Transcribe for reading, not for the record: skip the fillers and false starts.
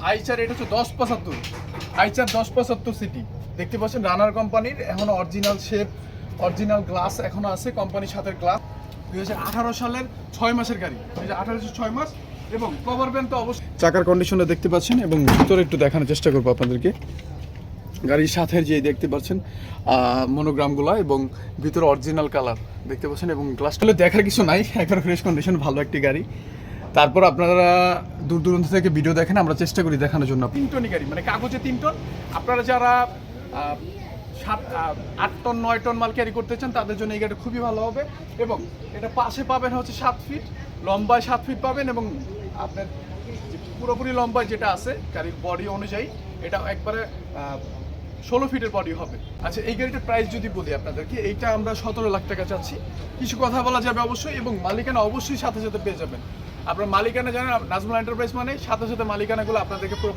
আইচার, এটা হচ্ছে 1075 আইচার 1075 সিটি। দেখতে পাচ্ছেন রানার কোম্পানির, এখনো অরিজিনাল শেপ, অরিজিনাল গ্লাস এখনো আছে কোম্পানির সাথে গ্লাস। 2018 সালের 6 মাসের গাড়ি, 2018 6 মাস। এবং কভার ব্যান্ড তো অবশ্যই, চাকার কন্ডিশনটা দেখতে পাচ্ছেন এবং ভিতরে একটু দেখানোর চেষ্টা করবো আপনাদেরকে। গাড়ির সাথে যে দেখতে পাচ্ছেন মনোগ্রামগুলো এবং ভিতরে অরিজিনাল কালার দেখতে পাচ্ছেন, এবং গ্লাসগুলো দেখার কিছু নাই, একবার ফ্রেশ কন্ডিশন, ভালো একটি গাড়ি। তারপর আপনারা দূর দূরান্ত থেকে ভিডিও দেখেন, আমরা চেষ্টা করি দেখানোর জন্য। 3 টনই গাড়ি, মানে কাগজে 3 টন। আপনারা যারা 8 টন 9 টন মাল ক্যারি করতে চান তাদের জন্য এই গাড়িটা খুবই ভালো হবে। এবং এটা পাশে পাবেন হচ্ছে 7 ফিট, লম্বায় 7 ফিট পাবেন, এবং আপনার পুরোপুরি লম্বায় যেটা আছে গাড়ির বডি অনুযায়ী এটা একবারে 16 ফিটের বডি হবে। আচ্ছা, এই গাড়িটার প্রাইস যদি বলি আপনাদেরকে, এইটা আমরা 17 লাখ টাকা চাচ্ছি। কিছু কথা বলা যাবে অবশ্যই, এবং মালিকানা অবশ্যই সাথে সাথে পেয়ে যাবেন। আপনার মালিকানা জানেন, নাজমুল এন্টারপ্রাইজ মানে সাথে সাথে মালিকানাগুলো আপনাদেরকে প্রোভাইড